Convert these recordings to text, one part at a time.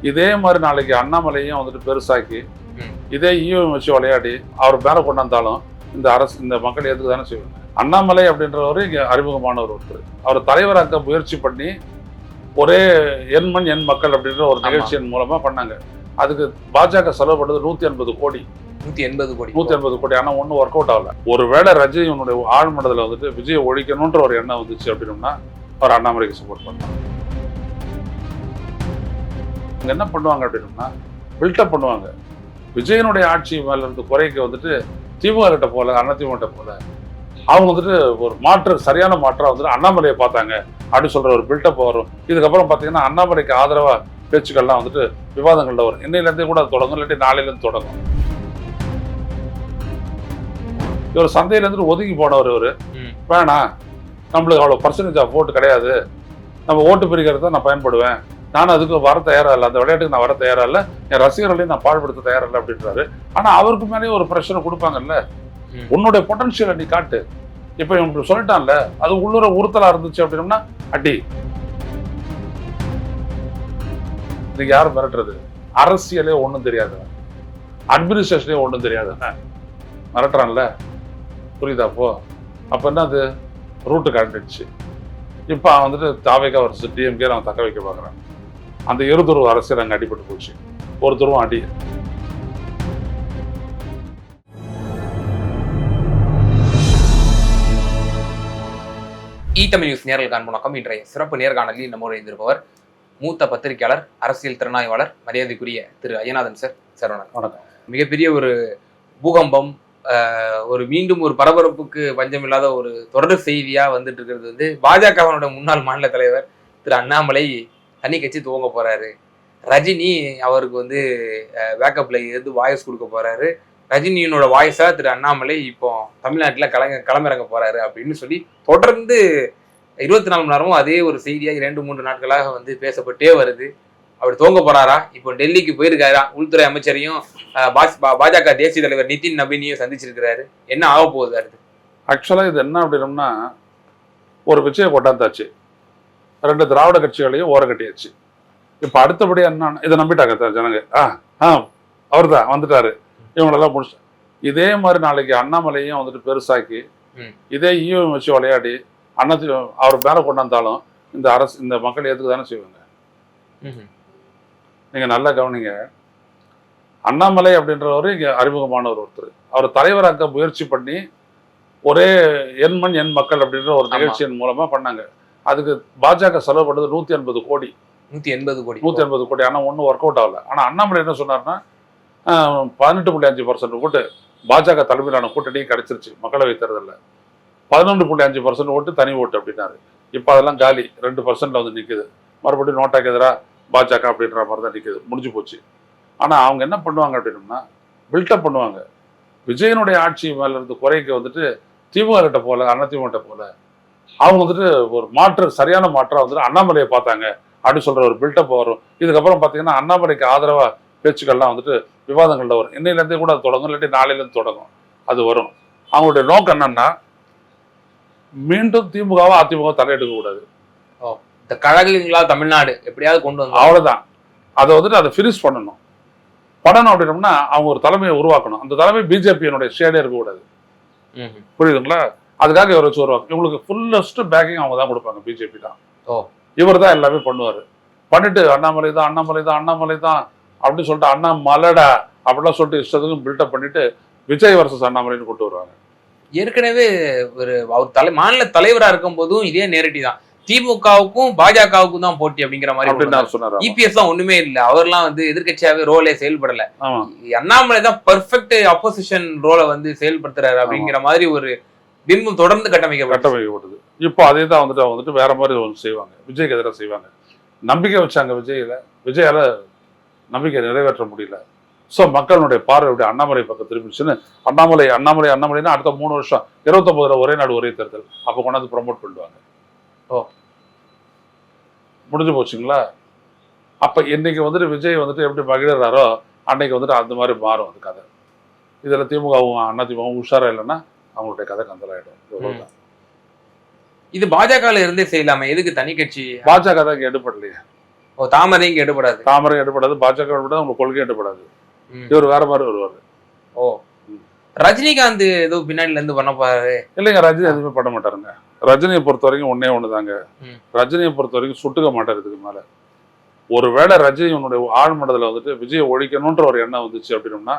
இதே மாதிரி நாளைக்கு அண்ணாமலையும் வந்துட்டு பெருசாக்கி இதே ஈவம் வச்சு விளையாடி அவர் மேல கொண்டாந்தாலும் இந்த அரசு இந்த மக்கள் ஏற்றுக்கு தானே செய்வாங்க. அண்ணாமலை அப்படின்றவர் இங்க அறிமுகமானவர் ஒருத்தர். அவர் தலைவராக்க முயற்சி பண்ணி ஒரே எண்மண் எண் மக்கள் அப்படின்ற ஒரு நிகழ்ச்சியின் மூலமா பண்ணாங்க. அதுக்கு பாஜக செலவு பண்ணது 180 கோடி. 180 கோடி. ஆனா ஒன்றும் ஒர்க் அவுட் ஆகல. ஒருவேளை ரஜினியுடைய ஆழ்மனதில் வந்துட்டு விஜய் ஒழிக்கணுன்ற ஒரு எண்ணம் வந்துச்சு அப்படின்னா அவர் அண்ணாமலைக்கு சப்போர்ட் பண்ணாங்க. என்ன பண்ணுவாங்க அப்படின்னா பில்டப் பண்ணுவாங்க. விஜயனுடைய ஆட்சி மேல இருந்து குறைக்கு வந்துட்டு திமுக கிட்ட போல அதிமுக கிட்ட போல அவங்க வந்துட்டு ஒரு மாற்று சரியான மாற்றா வந்துட்டு அண்ணாமலையை பார்த்தாங்க அப்படின்னு சொல்ற ஒரு பில்டப் வரும். இதுக்கப்புறம் பாத்தீங்கன்னா அண்ணாமலைக்கு ஆதரவா பேச்சுக்கள்லாம் வந்துட்டு விவாதங்கள்ல வரும். இன்னையிலேருந்தே கூட அது தொடங்கும், இல்லாட்டி நாளையிலேருந்து தொடங்கும். இவர் சந்தையில இருந்து ஒதுங்கி போனவர். இவரு வேணாம், நம்மளுக்கு அவ்வளவு பர்சன்டேஜ் ஆஃப் ஓட்டு கிடையாது, நம்ம ஓட்டு பிரிக்கிறது தான் நான் பயன்படுவேன், நானும் அதுக்கு வர தயாரா இல்லை, அந்த விளையாட்டுக்கு நான் வர தயாரா இல்லை, என் ரசிகர்களையும் நான் பாழ்படுத்த தயாரா இல்லை அப்படின்றாரு. ஆனா அவருக்கு மேலேயே ஒரு பிரஷரை கொடுப்பாங்கல்ல, உன்னுடைய பொட்டன்ஷியலை நீ காட்டு. இப்ப இவங்க சொல்லிட்டான்ல, அது உள்ளூர உறுத்தலா இருந்துச்சு அப்படின்னா அடி. இதுக்கு யாரும் மிரட்டுறது? அரசியலே ஒண்ணும் தெரியாது, அட்மினிஸ்ட்ரேஷனே ஒண்ணும் தெரியாது, மிரட்டுறான்ல, புரியுதா? அப்ப என்ன அது ரூட்டு காண்டிடுச்சு. இப்ப அவன் வந்துட்டு தாவேகா வருஷம் டிஎம்கே அவன் தக்க வைக்க பாக்குறான். அந்த இருதுருவ அரசியல் அங்க அடிபட்டு போச்சு. ஒரு துருவம் அடி. தமிழ் நியூஸ் நேரல் வணக்கம். இன்றைய சிறப்பு நேர்காணலில் நம்மோடு இருந்திருப்பவர் மூத்த பத்திரிகையாளர், அரசியல் திறனாய்வாளர், மரியாதைக்குரிய திரு ஐயநாதன் சார். சார் வணக்கம். மிகப்பெரிய ஒரு பூகம்பம், ஒரு மீண்டும் ஒரு பரபரப்புக்கு பஞ்சமில்லாத ஒரு தொடர் செய்தியா வந்துட்டு இருக்கிறது வந்து பாஜகவினுடைய முன்னாள் மாநில தலைவர் திரு அண்ணாமலை தனி கட்சி துவங்க போறாரு. ரஜினி அவருக்கு வந்து பேக்கப்ல இருந்து வாய்ஸ் கொடுக்க போறாரு. ரஜினியினோட வாய்ஸா திரு அண்ணாமலை இப்போ தமிழ்நாட்டில் களமிறங்க போறாரு அப்படின்னு சொல்லி தொடர்ந்து 24 மணி நேரமும் அதே ஒரு செய்தியா 2-3 நாட்களாக வந்து பேசப்பட்டே வருது. அவர் துவங்க போறாரா? இப்போ டெல்லிக்கு போயிருக்காரா? உள்துறை அமைச்சரையும் பாஜக தேசிய தலைவர் நிதின் நபீனையும் சந்திச்சிருக்கிறாரு. என்ன ஆக போகுது அடுத்து? ஆக்சுவலா இது என்ன அப்படின்னா, ஒரு பிச்சையை கொண்டாந்தாச்சு, 2 திராவிட கட்சிகளையும் ஓர கட்டியாச்சு. இப்ப அடுத்தபடி என்ன இதை நம்பிட்டாங்க ஜனங்க. அவர் தான் வந்துட்டாரு, இவங்களெல்லாம் முடிச்சு. இதே மாதிரி நாளைக்கு அண்ணாமலையும் வந்துட்டு பெருசாக்கி இதே ஈவம் வச்சு விளையாடி அவர் மேல கொண்டாந்தாலும் இந்த அரசு இந்த மக்கள் ஏற்றுக்கு தானே செய்வாங்க. நீங்க நல்லா கவனிங்க. அண்ணாமலை அப்படின்றவர் இங்க அறிமுகமானவர் ஒருத்தர். அவர் தலைவராக்க முயற்சி பண்ணி ஒரே எண்மண் எண் மக்கள் அப்படின்ற ஒரு நிகழ்ச்சியின் மூலமா பண்ணாங்க. அதுக்கு பாஜக செலவு பண்ணது 180 கோடி. 180 கோடி. ஆனா ஒன்றும் ஒர்க் அவுட் ஆகல. ஆனா அண்ணாமலை என்ன சொன்னார்னா 18.5% ஓட்டு பாஜக தலைமையிலான கூட்டணி கிடைச்சிருச்சு மக்களவை தேர்தலில். 11.5% ஓட்டு தனி ஓட்டு அப்படின்னாரு. இப்போ அதெல்லாம் காலி, 2% வந்து நிற்குது. மறுபடியும் நோட்டாக்கு எதிராக பாஜக அப்படின்ற மாதிரி தான் நிற்குது, முடிஞ்சு போச்சு. ஆனால் அவங்க என்ன பண்ணுவாங்க அப்படின்னா பில்டப் பண்ணுவாங்க. விஜயனுடைய ஆட்சி மேல இருந்து குறைக்கு வந்துட்டு திமுக கிட்ட போல அதிமுக கிட்ட போல அவங்க வந்துட்டு ஒரு மாற்று சரியான மாற்றா வந்துட்டு அண்ணாமலையை பார்த்தாங்க அப்படின்னு சொல்ற ஒரு பில்டப் வரும். இதுக்கப்புறம் பார்த்தீங்கன்னா அண்ணாமலைக்கு ஆதரவா பேச்சுக்கள்லாம் வந்துட்டு விவாதங்கள்ல வரும். இன்னையிலேருந்தே கூட அது தொடங்கும், இல்லாட்டி நாளையிலேருந்து தொடங்கும், அது வரும். அவங்களுடைய நோக்கம் என்னன்னா மீண்டும் திமுகவா அதிமுக தலையெடுக்க கூடாது. இந்த கழகங்களா தமிழ்நாடு எப்படியாவது கொண்டு வந்து அவ்வளவுதான். அதை வந்துட்டு அதை ஃபினிஷ் பண்ணணும் அப்படின்னோம்னா அவங்க ஒரு தலைமையை உருவாக்கணும். அந்த தலைமை பிஜேபியினுடைய ஷேடே இருக்கக்கூடாது. புரியுதுங்களா? அதுக்காக இவர் வச்சு வருவாங்க. இவங்களுக்கு ஃபுல்லஸ்ட் பேக்கிங் அவங்க தான் கொடுப்பாங்க, பிஜேபி தான். இவர் தான் எல்லாமே பண்ணுவாரு. பண்ணிட்டு அண்ணாமலை தான் அப்படின்னு சொல்லிட்டு அண்ணா மலடா அப்படிலாம் சொல்லிட்டு இஷ்டத்துக்கும் பில்டப் பண்ணிட்டு விஜய் வர்சஸ் அண்ணாமலைன்னு கொண்டு வருவாங்க. ஏற்கனவே ஒரு அவர் மாநில தலைவரா இருக்கும் போதும் இதே நேரடி தான், திமுகவுக்கும் பாஜகவுக்கும் தான் போட்டி அப்படிங்கிற மாதிரி சொன்னாரு. இபிஎஸ் தான் ஒண்ணுமே இல்ல, அவர்லாம் வந்து எதிர்கட்சியாவே ரோலே செயல்படல. அண்ணாமலை தான் பெர்ஃபெக்ட் அப்போசிஷன் ரோலை வந்து செயல்படுத்துறாரு அப்படிங்கிற மாதிரி ஒரு பிம்பம் தொடர்ந்து கட்டமைக்கப்படுது. இப்போ அதே தான் வந்துட்டு வேற மாதிரி ஒன்று செய்வாங்க, விஜய்க்கு எதிராக செய்வாங்க. நம்பிக்கை வச்சாங்க விஜயால நம்பிக்கை நிறைவேற்ற முடியல. ஸோ மக்களுடைய பார்வை எப்படி அண்ணாமலை பக்கம் திரும்பிச்சுன்னு அண்ணாமலைன்னா அடுத்த 3 வருஷம் 29 ஒரே நாடு ஒரே தேர்தல் அப்போ கொண்டாந்து ப்ரமோட் பண்ணுவாங்க. முடிஞ்சு போச்சுங்களா? அப்ப இன்னைக்கு வந்துட்டு விஜய் வந்துட்டு எப்படி மகிழ்றாரோ அன்னைக்கு வந்துட்டு அந்த மாதிரி மாறும் அது கதை. இதுல திமுகவும் அதிமுகவும் உஷாரா இல்லைன்னா அவங்களுடைய கதை கந்தலாயிடும். இது பாஜக இருந்தே செய்யலாமே, எதுக்கு தனி கட்சி? பாஜக தான் எடுப்படலையே. தாமரையும் எடுபடாது. தாமரை எடுபடாது, பாஜக எடுபடாது, உங்களுக்கு கொள்கை எடுபடாது. ம். இவர் வேற மாதிரி வருவாரு. ஓ, ரஜினிகாந்த் ஏதோ பின்னாடில இருந்து பண்ண பாரு. இல்லைங்க, ரஜினி எதுவுமே பண்ண மாட்டாருங்க. ரஜினியை பொறுத்த வரைக்கும் ஒன்னே ஒண்ணுதாங்க. ரஜினியை பொறுத்த வரைக்கும் சுட்டுக்க மாட்டாரு இதுக்கு மேல. ஒருவேளை ரஜினி உன்னுடைய ஆழ்மனதுல வந்துட்டு விஜயை ஒழிக்கணும்ன்ற ஒரு எண்ணம் வந்துச்சு அப்படின்னா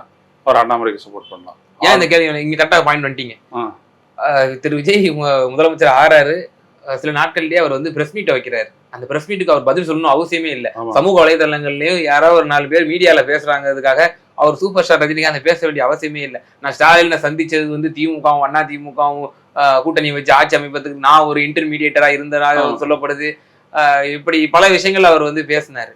அவர் அண்ணாமலைக்கு சப்போர்ட் பண்ணலாம். ஏன் இந்த கேள்வி இங்க கரெக்டா பாயிண்ட் பண்ணிட்டீங்க. திரு விஜய் முதலமைச்சர் ஆறாரு, சில நாட்கள்லயே அவர் வந்து பிரஸ் மீட்டை வைக்கிறாரு. அந்த பிரஸ் மீட்டுக்கு அவர் பதில் சொல்லணும் அவசியமே இல்லை. சமூக வலைதளங்கள்லயும் யாராவது ஒரு 4 பேர் மீடியால பேசுறாங்கிறதுக்காக அவர் சூப்பர் ஸ்டார் ரஜினிகாந்த் பேச வேண்டிய அவசியமே இல்லை. நான் ஸ்டாலினை சந்திச்சது வந்து திமுகவும் அண்ணா திமுகவும் கூட்டணி வச்சு ஆட்சி அமைப்பதுக்கு நான் ஒரு இன்டர்மீடியேட்டரா இருந்ததாக சொல்லப்படுது. இப்படி பல விஷயங்கள் அவர் வந்து பேசினாரு.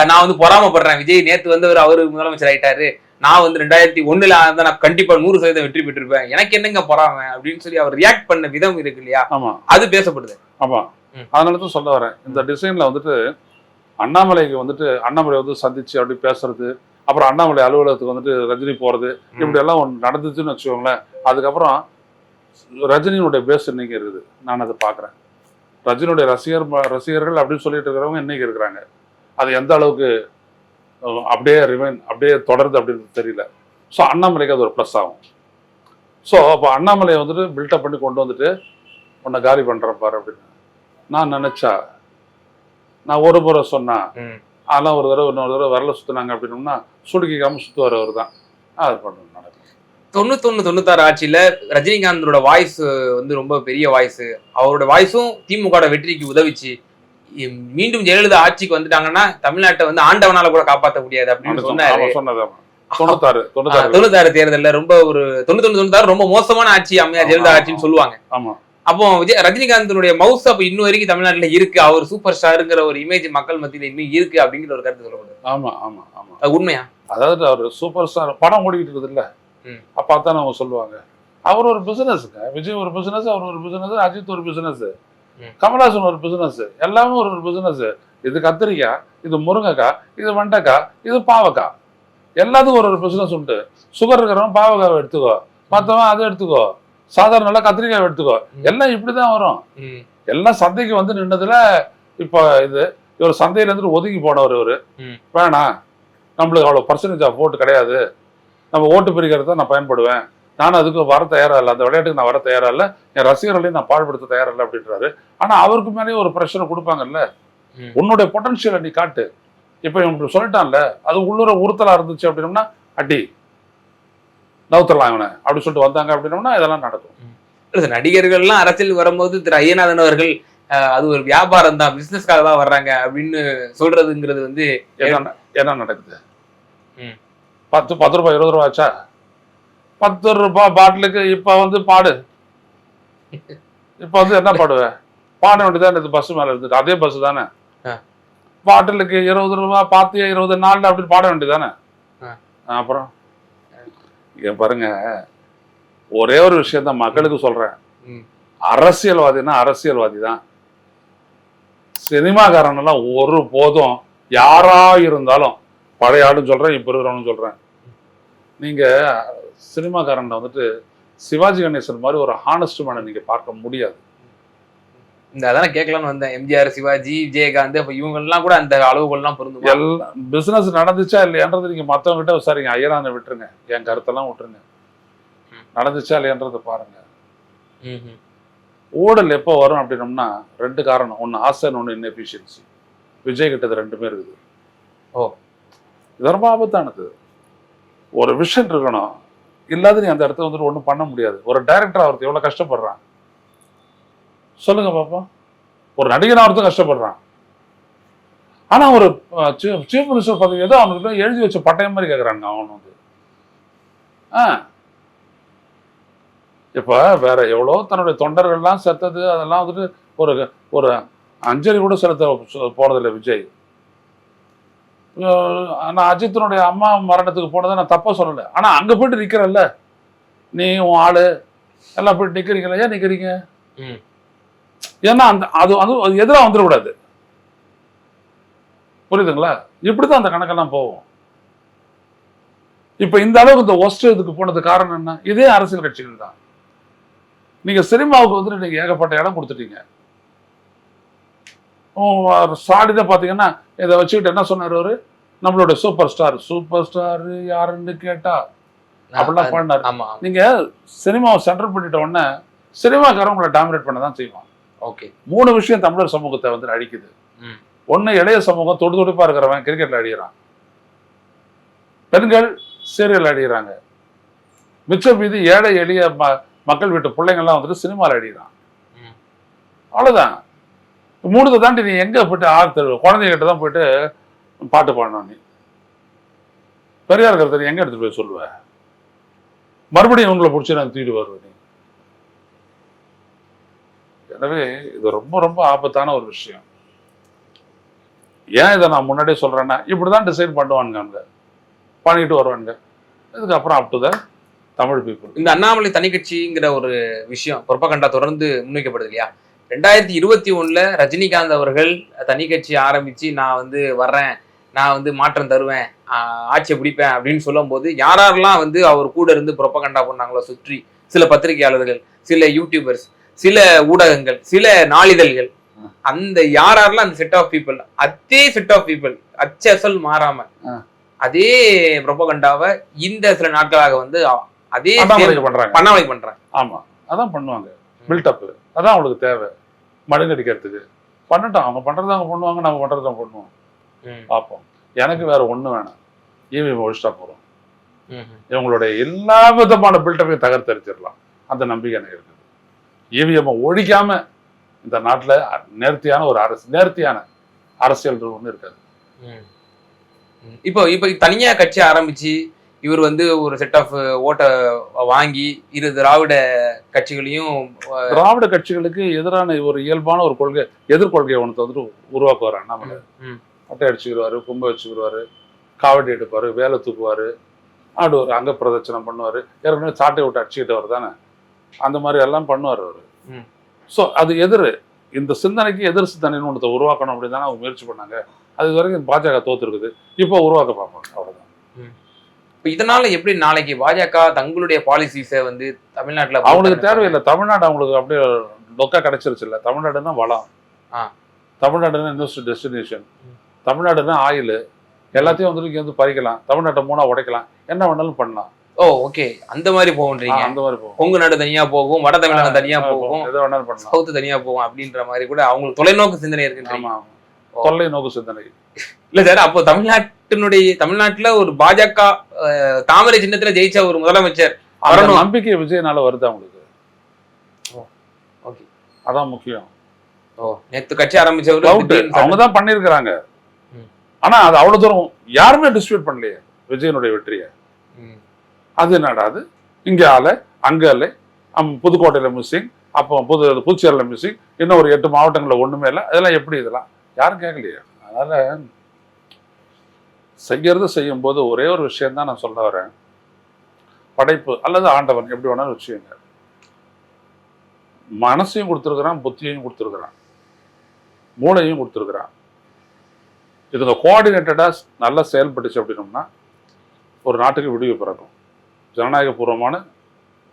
நான் வந்து பொறாமப்படுறேன், விஜய் நேத்து வந்து அவரு முதலமைச்சர் ஆயிட்டாரு, நான் வந்து 2001 நான் கண்டிப்பா 100% வெற்றி பெற்றிருப்பேன், எனக்கு என்னங்க பொறாம அப்படின்னு சொல்லி அவர் ரியாக்ட் பண்ண விதம் இருக்கு இல்லையா, அது பேசப்படுது. ஆமா, அதனாலதான் சொல்ல வரேன். இந்த டிசைன்ல வந்துட்டு அண்ணாமலைக்கு வந்துட்டு அண்ணாமலை வந்து சந்திச்சு அப்படி பேசுறது, அப்புறம் அண்ணாமலை அலுவலகத்துக்கு வந்துட்டு ரஜினி போறது, இப்படி எல்லாம் ஒன்று நடந்துச்சுன்னு வச்சுக்கோங்களேன். அதுக்கப்புறம் ரஜினியுடைய பேஸ் இன்னைக்கு இருக்குது. நான் அதை பாக்குறேன். ரஜினியுடைய ரசிகர்கள் அப்படின்னு சொல்லிட்டு இருக்கிறவங்க இன்னைக்கு இருக்கிறாங்க. அது எந்த அளவுக்கு அப்படியே தொடருது அப்படின்னு தெரியல. ஸோ அண்ணாமலைக்கு அது ஒரு ப்ளஸ் ஆகும். ஸோ அப்போ அண்ணாமலையை வந்துட்டு பில்டப் பண்ணி கொண்டு வந்துட்டு உன்னை காலி பண்றேன் பாரு அப்படின்னு நான் நினைச்சா, நான் ஒரு முறை சொன்னா அதெல்லாம் ஒரு தடவை இன்னொரு தடவை வரல சுத்தினாங்க அப்படின்னோம்னா சுடுக்கிக்காம சுத்துவார் அவர் தான். அது பண்ணணும். 91-96 ஆட்சியில ரஜினிகாந்தோட வாய்ஸ் வந்து ரொம்ப பெரிய வாய்ஸ். அவரோட வாய்ஸும் திமுக வெற்றிக்கு உதவிச்சு. மீண்டும் ஜெயலலிதா ஆட்சிக்கு வந்துட்டாங்கன்னா தமிழ்நாட்டை வந்து ஆண்டவனால கூட காப்பாற்ற முடியாது அப்படின்னு சொன்னாரு. 96 தேர்தல்ல ரொம்ப ஒரு 91-96 ரொம்ப மோசமான ஆட்சி அம்மையார் ஜெயலலிதா ஆட்சின்னு சொல்லுவாங்க. அப்போ ரஜினிகாந்தனுடைய மவுஸ் அப்ப இன்னும் வரைக்கும் தமிழ்நாட்டுல இருக்கு, அவர் சூப்பர் ஸ்டாருங்கிற ஒரு இமேஜ் மக்கள் மத்தியில இன்னும் இருக்கு அப்படிங்கிற ஒரு கருத்து சொல்லப்படுது. ஆமா ஆமா ஆமா, அது உண்மையா? அதாவது அவர் சூப்பர் ஸ்டார் படம் ஓடிக்கிட்டு இருக்குது இல்ல, அப்பதான் அவங்க சொல்லுவாங்க அவர் ஒரு பிசினஸ்ங்க. விஜய் ஒரு பிசினஸ், அவர் ஒரு பிசினஸ், அஜித் ஒரு பிசினஸ், கமல்ஹாசன் ஒரு பிசினஸ், எல்லாமே ஒரு பிசினஸ். இது கத்திரிக்காய், இது முருங்கைக்காய், இது வெண்டைக்காய், இது பாவக்காய், எல்லாத்துக்கும் ஒரு பிசினஸ் உண்டு. சுகர் இருக்கிறவன் பாவக்காவை எடுத்துக்கோ, மற்றவன் அதை எடுத்துக்கோ, சாதாரண நல்லா கத்திரிக்காய் எடுத்துக்கோ, எல்லாம் இப்படிதான் வரும். எல்லாம் சந்தைக்கு வந்து நின்னதுல இப்ப இவர் சந்தையில இருந்து ஒதுங்கி போனவர். இவரு வேணாம், நம்மளுக்கு அவ்வளவு பர்சன்டேஜ் ஆஃப் ஓட்டு கிடையாது, நம்ம ஓட்டு பிரிக்கிறத நான் பயன்படுவேன், நானும் அதுக்கு வர தயாரா இல்லை, அந்த விளையாட்டுக்கு நான் வர தயாரா இல்லை, என் ரசிகர்களையும் நான் பாழ்படுத்த தயாரா இல்லை அப்படின்றாரு. ஆனா அவருக்கு மேலேயே ஒரு பிரச்சனை கொடுப்பாங்கல்ல, உன்னுடைய பொட்டன்ஷியலை நீ காட்டு. இப்ப இவன் சொல்லிட்டான்ல, அது உள்ளூர உறுத்தலா இருந்துச்சு அப்படின்னோம்னா அடி நவுத்தரலாம் இவனை அப்படின்னு சொல்லிட்டு வந்தாங்க அப்படின்னோம்னா இதெல்லாம் நடக்கும். நடிகர்கள்லாம் அரசியல் வரும்போது திரு ஐயநாதன் அவர்கள் அது ஒரு வியாபாரம் தான், பிசினஸ்க்காக தான் வர்றாங்க அப்படின்னு சொல்றதுங்கிறது வந்து என்ன நடக்குது? 10 ரூபாய் 20 ரூபா ஆச்சா? 10 ரூபாய் பாட்டிலுக்கு இப்ப வந்து பாடு. இப்ப வந்து என்ன பாடுவேன்? பாட வேண்டியதான். இது பஸ் மேல இருந்துட்டு அதே பஸ் தானே, பாட்டிலுக்கு 20 ரூபாய், பாத்தியா 20 நாள் அப்படின்னு பாட வேண்டியதானே. அப்புறம் இங்க பாருங்க, ஒரே ஒரு விஷயம் தான் மக்களுக்கு சொல்றேன். அரசியல்வாதினா அரசியல்வாதி தான். சினிமாக்காரன் எல்லாம் ஒரு போதும் யாரா இருந்தாலும், பழைய ஆளுன்னு சொல்றேன், இப்ப இருக்கிறவனு சொல்றேன், நீங்க சினிமாக்காரன் வந்துட்டு சிவாஜி கணேசன் மாதிரி ஒரு ஹானஸ்ட் மேனை நீங்க பார்க்க முடியாது. இந்த அதான் கேட்கலான்னு வந்தேன். எம்ஜிஆர், சிவாஜி, விஜயகாந்த், அப்ப இவங்க எல்லாம் கூட அந்த அளவுகள்லாம் பொருந்தும். எல்லாம் பிசினஸ் நடந்துச்சா இல்லையான்றது நீங்க மத்தவங்க கிட்ட விசாரிங்க. ஐயரான விட்டுருங்க, என் கருத்தெல்லாம் விட்டுருங்க. நடந்துச்சா இல்லையான்றத பாருங்க. ஊழல் எப்போ வரும் அப்படின்னோம்னா 2 காரணம். ஒன்னு ஆசை, ஒன்னு இன்எஃபிஷியன்சி. விஜய் கிட்டது 2மே இருக்குது. இது ரொம்ப ஆபத்தானது. ஒரு விஷன் இருக்கணும், இல்லாத நீ அந்த இடத்துல வந்துட்டு ஒன்றும் பண்ண முடியாது. ஒரு டைரக்டர் ஆகிறது எவ்வளவு கஷ்டப்படுறான் சொல்லுங்க பாப்போம். ஒரு நடிகன் ஆகிறது கஷ்டப்படுறான். ஆனா ஒரு சீஃப் மினிஸ்டர் பதவி ஏதோ அவனுக்கு எழுதி வச்ச பட்டயம் மாதிரி கேட்கறாங்க. அவன் வந்து இப்ப வேற எவ்வளோ தன்னுடைய தொண்டர்கள்லாம் செத்தது, அதெல்லாம் வந்துட்டு ஒரு ஒரு அஞ்சலி கூட செலுத்த போனதில்லை விஜய். நான் அஜித்தினுடைய அம்மா மரணத்துக்கு போனதை நான் தப்பா சொல்லலை. ஆனா அங்க போயிட்டு நிக்கிறல்ல, நீ உன் ஆளு எல்லாம் போயிட்டு நிக்கிறீங்களா? ஏன் நிக்கிறீங்க? ஏன்னா அந்த அது அது எதிராக வந்துடக்கூடாது. புரியுதுங்களா? இப்படிதான் அந்த கணக்கெல்லாம் போகும். இப்ப இந்த அளவுக்கு இந்த ஒஸ்ட் இதுக்கு போனது காரணம் என்ன? இதே அரசியல் கட்சிகள் தான். நீங்க சினிமாவுக்கு வந்துட்டு நீங்க ஏகப்பட்ட இடம் கொடுத்துட்டீங்க. ஸ்டாலினை பார்த்தீங்கன்னா இதை வச்சுக்கிட்டு என்ன சொன்னார் அவரு, நம்மளுடைய சூப்பர் ஸ்டார் யாருன்னு கேட்டா அப்படிலாம் பண்ணாரு. ஆமா நீங்க சினிமாவை சென்டர் பண்ணிட்ட உடனே சினிமாக்காரவங்களை டாமினேட் பண்ண தான் செய்வான். ஓகே 3 விஷயம் தமிழர் சமூகத்தை வந்து அழிக்குது. ஒண்ணு, இளைய சமூகம் துடிப்பா இருக்கிறவன் கிரிக்கெட்ல அடிக்கிறான், பெண்கள் சீரியல் அடிக்கிறாங்க, மிச்சம் மீது ஏழை எளிய மக்கள் வீட்டு பிள்ளைங்கள்லாம் வந்துட்டு சினிமாவில் அடிக்கிறான். அவ்வளவுதான். 3 தாண்டி நீ எங்க போயிட்டு குழந்தைகிட்ட தான் போயிட்டு பாட்டு பாடணும். நீ பெரியார் கருத்தை எங்க எடுத்துட்டு போய் சொல்லுவ? மறுபடியும் உங்களை பிடிச்சி நான் தூக்கிட்டு வருவேன். எனவே இது ரொம்ப ரொம்ப ஆபத்தான ஒரு விஷயம். ஏன் இதை நான் முன்னாடியே சொல்றேன்னா, இப்படிதான் டிசைட் பண்ணுவானுங்க, பண்ணிட்டு வருவானுங்க. இதுக்கப்புறம் up to the Tamil people. இந்த அண்ணாமலை தனி கட்சிங்கிற ஒரு விஷயம் புரொபகண்டா தொடர்ந்து முன்வைக்கப்படுது இல்லையா? 2021 ரஜினிகாந்த் அவர்கள் தனி கட்சி ஆரம்பிச்சு நான் வந்து வர்றேன், நான் வந்து மாற்றம் தருவேன், ஆட்சியை பிடிப்பேன் அப்படின்னு சொல்லும் போது யாரெல்லாம் வந்து அவர் கூட இருந்து புரொபகண்டா பண்ணாங்களோ சுற்றி சில பத்திரிகையாளர்கள், சில யூடியூபர்ஸ், சில ஊடகங்கள், சில நாளிதழ்கள், அந்த யாரெல்லாம் அந்த செட் ஆஃப் பீப்புள், அதே செட் ஆஃப் பீப்புள் அச்சல் மாறாம அதே புரொபகண்டாவை இந்த சில நாட்களாக வந்து அதே பண்ணாமலை பண்றாங்க. ஆமா, அதான் பண்ணுவாங்க. பில்டப் அதான் அவங்களுக்கு தேவை, மழுங்கடிக்கிறதுக்கு. பண்ணட்டும், அவங்க பண்றதை அவங்க பண்ணுவாங்க, நம்ம பண்றதை அவங்க பண்ணுவோம், பார்ப்போம். எனக்கு வேற ஒண்ணு வேணாம், இவிஎம் ஒழிச்சிட்டா போறோம். இவங்களுடைய எல்லா விதமான பில்டப்பையும் தகர்த்தரிச்சிடலாம், அந்த நம்பிக்கை எனக்கு இருக்குது. இவிஎம் ஒழிக்காம இந்த நாட்டுல நேர்த்தியான ஒரு நேர்த்தியான அரசியல் ஒண்ணு இருக்காது. இப்போ தனியா கட்சி ஆரம்பிச்சு இவர் வந்து ஒரு செட் ஆஃப் ஓட்டை வாங்கி இரு திராவிட கட்சிகளுக்கு எதிரான ஒரு இயல்பான ஒரு கொள்கை, எதிர்கொள்கையை ஒன்று வந்துட்டு உருவாக்குவார். அண்ணாமலை மொட்டை அடிச்சுக்கிடுவாரு, கும்பை வச்சுக்கிடுவாரு, காவடி எடுப்பாரு, வேலை தூக்குவாரு, ஆடுவார், அங்க பிரதட்சணம் பண்ணுவாரு, ஏற்கனவே சாட்டை விட்டு அடிச்சுக்கிட்டு வர தானே, அந்த மாதிரி எல்லாம் பண்ணுவார் அவரு. ஸோ அது இந்த சிந்தனைக்கு எதிர் சிந்தனைன்னு ஒன்றத்தை உருவாக்கணும் அப்படின்னு தானே அவங்க முயற்சி பண்ணாங்க. அது வரைக்கும் பாஜக தோத்துருக்குது, இப்போ உருவாக்க பார்ப்பாங்க, அவ்வளவுதான். இப்போ இதனால எப்படி நாளைக்கு பாஜக தங்களுடைய பாலிசிஸை வந்து தமிழ்நாட்டில் அவங்களுக்கு தேவையில்லை. தமிழ்நாடு அவங்களுக்கு அப்படியே டொக்கா கிடைச்சிருச்சு இல்லை. தமிழ்நாடுன்னா வளம், தமிழ்நாடுன்னா இன்வெஸ்ட் டெஸ்டினேஷன், தமிழ்நாடுன்னா ஆயில், எல்லாத்தையும் வந்துட்டு இங்கே வந்து பறிக்கலாம், தமிழ்நாட்டை 3 உடைக்கலாம், என்ன வேணாலும் பண்ணலாம். ஓ ஓகே, அந்த மாதிரி போகுன்றீங்க. அந்த மாதிரி போகும். கொங்கு நாடு தனியா போகும், வட தமிழகம் தனியா போகும், எதை வேணாலும் பண்ணலாம், சவுத்து தனியா போகும் அப்படின்ற மாதிரி கூட அவங்களுக்கு தொலைநோக்கு சிந்தனை இருக்கு. ஆமா, தொலைநோக்கு சிந்தனை இல்ல சார். அப்போ தமிழ்நாட்டுல ஒரு பாஜக தாமரை சின்னத்துல ஜெயிச்ச ஒரு முதலமைச்சர் நம்பிக்கை விஜயனால வருது அவங்களுக்கு. ஓகே, அதான் முக்கியம். நேத்து கட்சி ஆரம்பிச்சவரு அவங்கதான் பண்ணிருக்கிறாங்க. ஆனா அது அவ்வளவு தூரம் யாருமே டிஸ்ட்ரிபியூட் பண்ணலையே விஜயனுடைய வெற்றியை. அது என்னடா, அது இங்க ஆள அங்க ஆளு, புதுக்கோட்டையில மிஸ்ஸிங், அப்போ புதுச்சேரியில மிஸ்ஸிங், இன்னும் ஒரு 8 மாவட்டங்கள்ல ஒண்ணுமே இல்லை. அதெல்லாம் எப்படி, இதெல்லாம் யாரும் கேட்கலையே. அதனால செய்யும் போது ஒரே ஒரு விஷயம் தான் நான் சொல்ல வரேன். படைப்பு அல்லது ஆண்டவன் எப்படி வேணாலும் வச்சுக்கோங்க, மனசையும் கொடுத்துருக்கிறான், புத்தியையும் கொடுத்துருக்கிறான், மூளையும் கொடுத்துருக்கிறான். இதுங்க கோஆர்டினேட்டடா நல்லா செயல்பட்டுச்சு அப்படின்னோம்னா ஒரு நாட்டுக்கு விடிவு பிறக்கும், ஜனநாயகபூர்வமான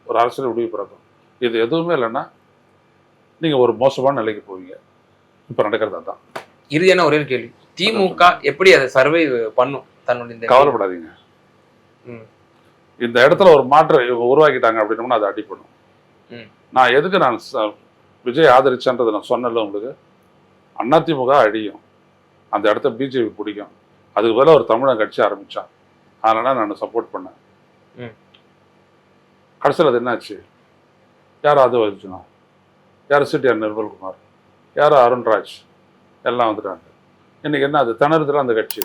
ஒரு அரசியல் விடிவு பிறக்கும். இது எதுவுமே இல்லைன்னா நீங்க ஒரு மோசமான நிலைக்கு போவீங்க. இப்ப நடக்கிறதா தான். இறுதியான ஒரே கேள்வி, திமுக எப்படி அதை சர்வை பண்ணும் தன்னுடைய? கவலைப்படாதீங்க, இந்த இடத்துல ஒரு மாற்றம் உருவாக்கிட்டாங்க அப்படின்னோம்னா அது அடிப்படும். நான் எதுக்கு நான் விஜய் ஆதரிச்சேன்றதை நான் சொன்னல உங்களுக்கு, அதிமுக அடியும், அந்த இடத்த பிஜேபி பிடிக்கும், அதுக்கு பதிலாக ஒரு தமிழன் கட்சி ஆரம்பிச்சான், அதனால நான் சப்போர்ட் பண்ணேன். கடைசியில் அது என்னாச்சு? யார் அது வச்சுனா, யார் சிடிஆர் நிர்மல்குமார், யார் அருண்ராஜ், எல்லாம் வந்துட்டாங்க. இன்னைக்கு என்ன, அது திணறுதுல அந்த கட்சி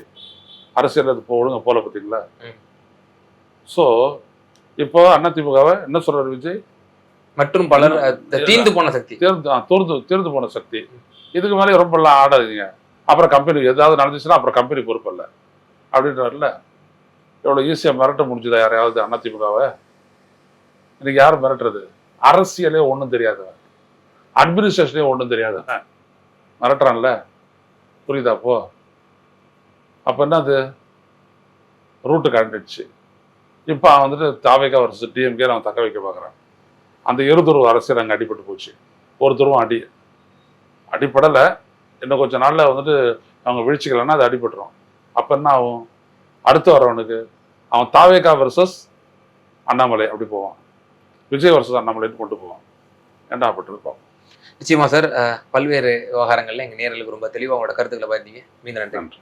அரசியல் அது ஒழுங்க போல பார்த்தீங்களா? ஸோ இப்போ அதிமுகவை என்ன சொல்றாரு விஜய், மற்றும் பலர் தீர்ந்து போன சக்தி, தீர்ந்து போன சக்தி, இதுக்கு மேலே ரொம்ப எல்லாம் ஆடாதீங்க, அப்புறம் கம்பெனி ஏதாவது நடந்துச்சுன்னா அப்புறம் கம்பெனி பொறுப்பு இல்லை அப்படின்றாருல. எவ்வளோ ஈஸியாக மிரட்ட முடிஞ்சுதா யாரையாவது அதிமுகவை? இன்னைக்கு யாரும் மிரட்டுறது? அரசியலே ஒன்றும் தெரியாதவன், அட்மினிஸ்ட்ரேஷனே ஒன்றும் தெரியாதவன் மிரட்டுறான்ல, புரியுதா? அப்போ என்ன, அது ரூட்டு காண்டிடுச்சு. இப்போ அவன் வந்துட்டு தாவேகா வருஷம் டிஎம்கே அவன் தக்க வைக்க பார்க்குறான். அந்த இருதுருவ அரசியல் அங்கே அடிபட்டு போச்சு. ஒரு துருவம் அடிப்படலை, இன்னும் கொஞ்சம் நாளில் வந்துட்டு அவங்க வீழ்ச்சிக்கலைன்னா அது அடிபட்டுரும். அப்போ என்ன ஆகும்? அடுத்து வரவனுக்கு அவன் தாவேகா வர்சஸ் அண்ணாமலை அப்படி போவான், விஜய் வர்சஸ் அண்ணாமலைன்னு கொண்டு போவான். என்ன ஆப்பட்டிருப்போம். நிச்சயமா சார். பல்வேறு விவகாரங்கள்ல எங்க நேயர்களுக்கு ரொம்ப தெளிவா உங்களோட கருத்துக்களை பகிர்ந்தீங்க. மீண்டும் நன்றி.